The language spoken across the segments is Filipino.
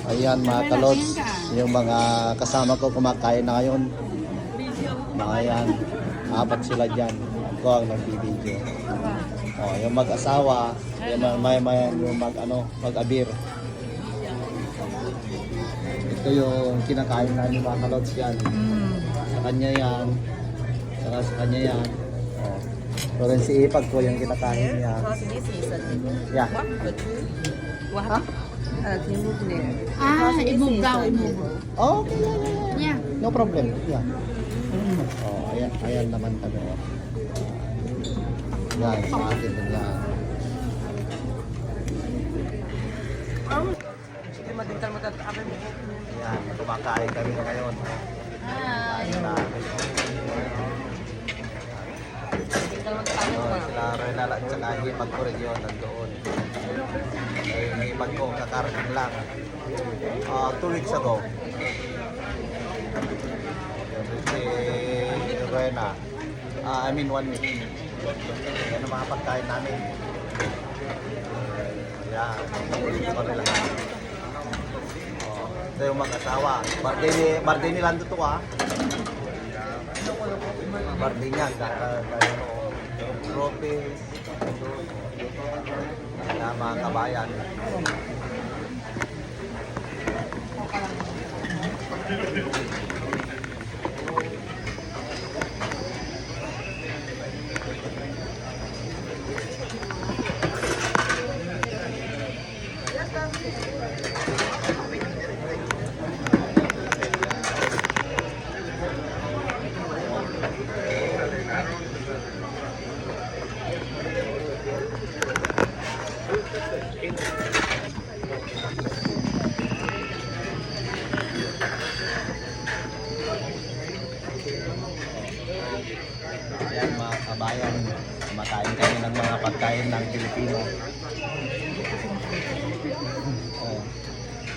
Ayan mga kalods, yung mga kasama ko kumakain na ngayon. Mga yan, apat sila dyan. Ako ang nagbibideo. Oh, yung mag-asawa, yung mag-abir. Ito yung kinakain namin mga kalods yan. Sa kanya yan, saka sa kanya yan. Oh. So rin si Ipag ko yung kinakain niya. Yeah. Ha? I-move daw, i-move. Oh, okay, Yeah. no problem. Yeah. Oh, ayan naman kami. Yan, sa akin din yan. Yan, kumakain kami ngayon. Kain namin. Sila Renal at saka hipag ko rin yun, nandoon. Hipag ko, kakarating lang. 2 weeks ago. Si Rena, I mean 1 week. Yan ang mga pagkain namin. Yan, ito lahat. Ito yung mag-asawa. Birthday ni Lando to ha. Birthday niya, trophies, mga kabayan. Ayan mga kabayan, kumakain kami ng mga pagkain ng Pilipino. Oh,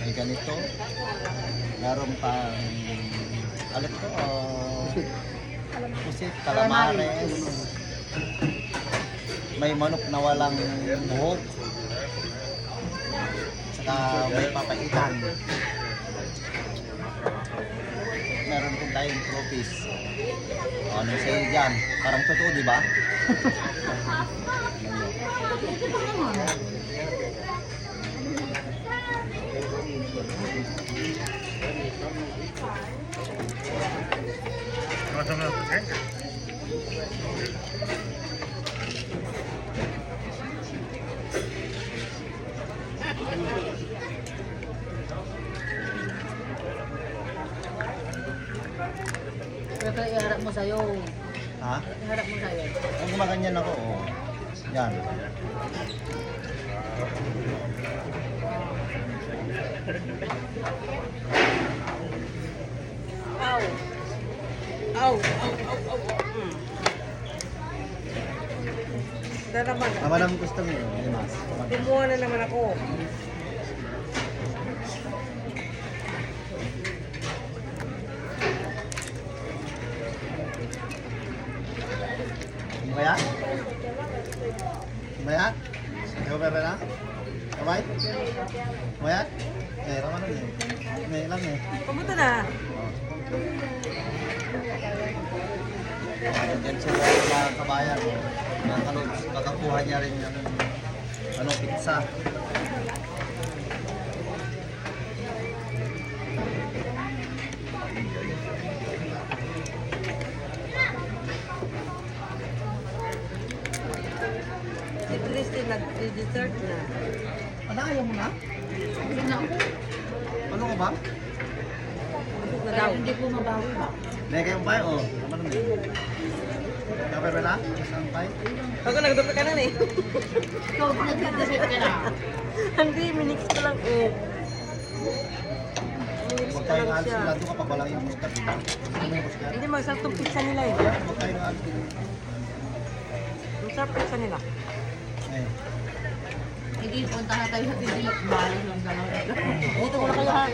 may ganito. Meron pang ano ito? Pusit, calamares. May manok na walang buhok. Saka may papaitan. Meron kong tayong trophies. Ano sa'yo dyan? Parang totoo, di ba? Pero iharap mo sa'yo. Ha? Iharap mo sa'yo. Ang gumaganyan ako, oh. Yan. Ow. Ow, ow, ow, ow. Naman. Tama naman gusto mo yun, Limas. Kumuha na naman ako. Maya? Maya? Ikaw pa na? Kamay? Maya? Raman na yun. May ilan eh. Pumunta na. Diyan sila mga kabayan. Mga kalods, kakakuha niya rin ng pizza. Si Christine nag-dessert na. Ano, ayaw mo na? Ano ka ba? Busog na daw. Hindi ko mabawi ba? May kayong pay, oh. Ano na yun? Kape ba na? Saan pay? Ako nagdupit ka na eh. Ikaw, nagdadasip ka na. Hindi, minix ko lang eh. Minix Huwag ko tayong lang alis siya. sila doon kapag wala yung muskat. Diba? Ano yung muskat? Hindi, masarap tong pizza nila eh. Huwag tayong alis dito. Masarap pizza nila. Eh. Hindi, punta na tayo sa titilak. Bali lang gano'n. Dito ko na kayo ha.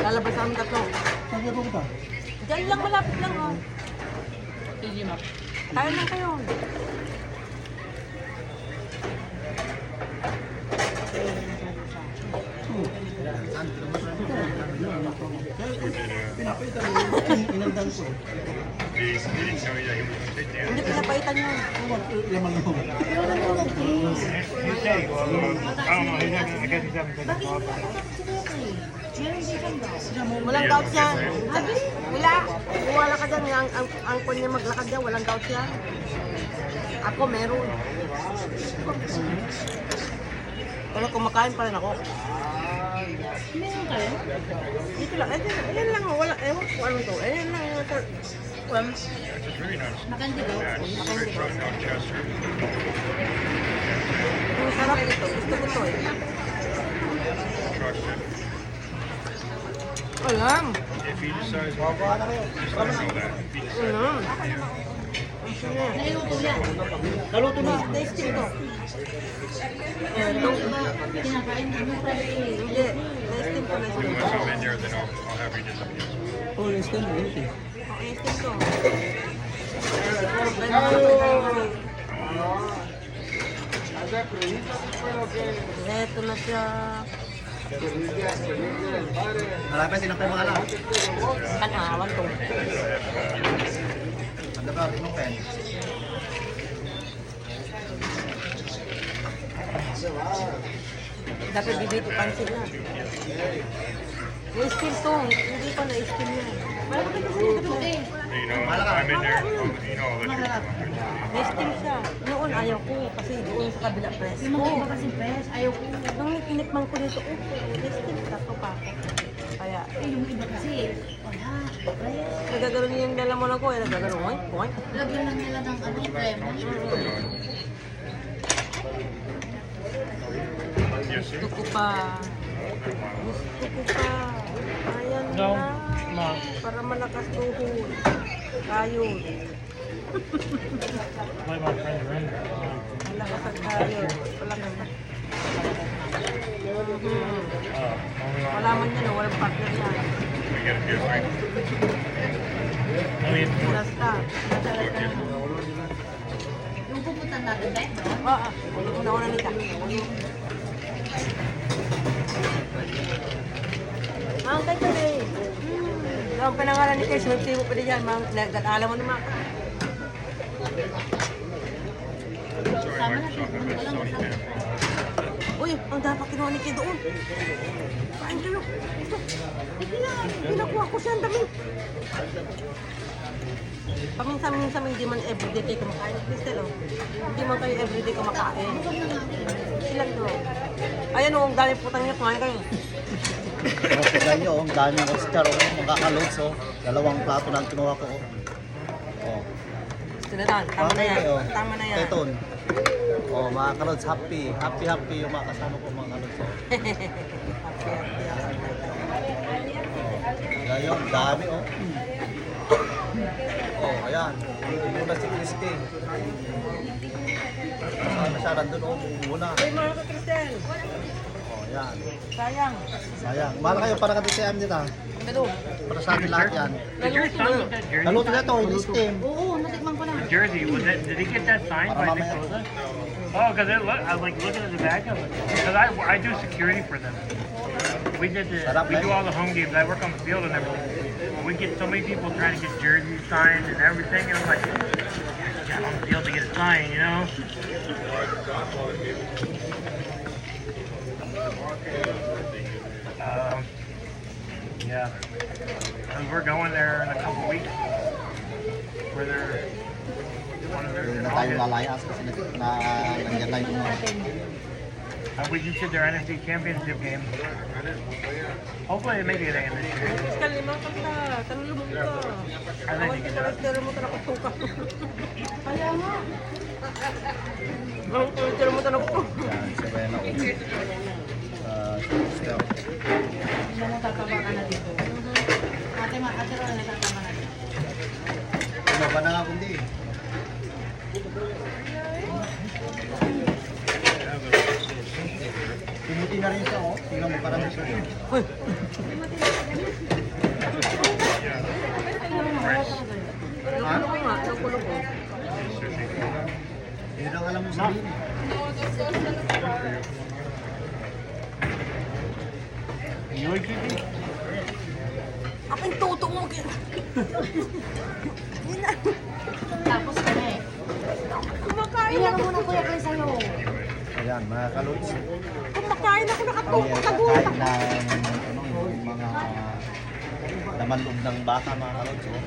Lalabas sa amin tatlo. Saan ka pupunta? Diyan lang, malapit lang oh. Easy map. Kaya lang kayo. Inandan ko. Hindi pinapaitan yun. Laman mo. Walang gout yan. Wala. Wala ka dyan. Ang kun niya maglakad dyan, walang gout yan. Ako meron. Pero kumakain pa rin ako. Meron kayo? Dito lang. Ayan lang. Wala. Ewan ko ano to. Ayan lang. Makandi daw. Ang sarap ito. Gusto ko to eh. Alam. Alam. Nailuto yan. Naluto na. Tasting to. Naluto ba? Kinakain mo pa eh. Hindi. Tasting to. Tasting to. Oh, instant na yun. Tasting to. Eto na siya. Marami sinakay mga alam. Kanawan to. Ano ka, anong pen? Dapat bibito pansin na. Na-steam to. Hindi pa na-steam na. Na-steam siya. Noon ayaw ko kasi doon sa kabila press. Yung mga iba kasi fresh, ayaw ko. Nung inikman ko dito, na-steam ka pa pa ako. Kaya, Yung iba kasi, wala. Fresh. nagagano'n yung lalamunan ko. Nagagano'n, oink. Lagyan lang nila ng ano, lemon. Gusto ko pa. Gusto ko pa. Ayan na. Para malakas tuhod. Kayod. Malakas ang kayod. Wala naman. Wala man yan. Walang partner yan. Basta. Yung pupunta natin, Ben, no? Una-una nita. Mang kay pwede. Ang pinangalan ni Kay, sunod mo pwede yan. Mang, alam mo naman. Sama natin. Walang kasama. Uy, ang dapat kinuha ni Kay doon. Kain kayo. Ito. Pinakuha ko siya ang dami. Paminsan-minsan hindi man everyday kayo kumakain. Crystal, oh. Hindi man kayo everyday kumakain. Ilan doon? Ayan, oh, ang dami putang niya. Kumain kayo. O, tignan nyo, ang daming Oscar, magkakaloads, oh. 2 plato na ang kinuha ko, oh. Oh. Gusto na lang. Tama na yan. oh. Tama na yan. Teton. Oh, mga kalods, happy. Happy yung mga kasama ko, mga kalods, oh. Ngayon, dami, oh. Oh, ayan. Hindi na si Christy. Sana siya nandun, oh. Muna. Uy, mga ka-Crystal. Oh, ayan. Sayang. Sayang. Mahal kayo para ka DCM nila. Pero, Para sa atin lahat yan. Did your son get that jersey? Naluto na ito, hindi steam. Oo, natikman ko na. The jersey, was that? Did he get that signed by Nick Bosa? Oh, because I was like looking at the back of it. Because I do security for them. We do all the home games. I work on the field and everything. We get so many people trying to get jerseys signed and everything, and I'm like, yeah, got on the field to get it signed, you know? Yeah. And we're going there in a couple weeks. Where they're one of their Hindi in na tayo August. lalayas kasi nandiyan tayo kumuha. We just did their NFC Championship game. Hopefully they make it in this year. Crystal, lima ka na. Tanong mo ka. I think you can do it. Crystal mo ka nakutuka. Kaya nga. Crystal mo ka nakutuka. Yan, si Rena. Still. Hindi mo tataba ka na dito. Ate Ron, natatama na dito. Ano ba na nga kundi? Tumuti na rin siya, oh. Tingnan mo parang siya. Uy, Ha? nakulo ko nga. Nakulo ko. Yun ang alam mo sabihin. You like chicken? Aking totoo. Tapos kami. Kumakain Ilan ako. mo na kuya kayo sa'yo. Ayan, mga kalods. Kumakain ako Kami nakatutok ay sa kakain gulat. ng yung mga laman loob ng baka, mga kalods. Oh.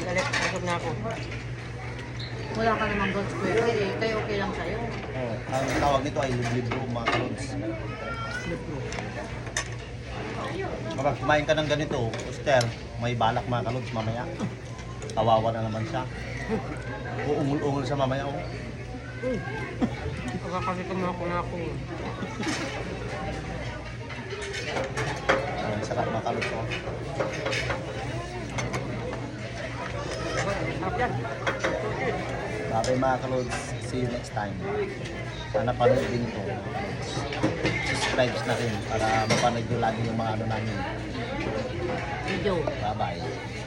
Galit, busog na ako. Wala ka namang goats kuya. Kayo okay lang sa'yo. Oh, ang tawag nito ay liblibro, mga kalods. Kapag kumain ka ng ganito, Oster, may balak mga kalods mamaya. Kawawa na naman siya. Uungol-ungol siya mamaya. Oh. Pagkakalitan mo ako na ako. Ang sarap mga kalods. Oh. Sarap yan. Sabi mga kalods, see you next time. Sana panood din ito. Subscribe na rin para mapanood nyo lagi yung mga ano namin. Video. Bye-bye.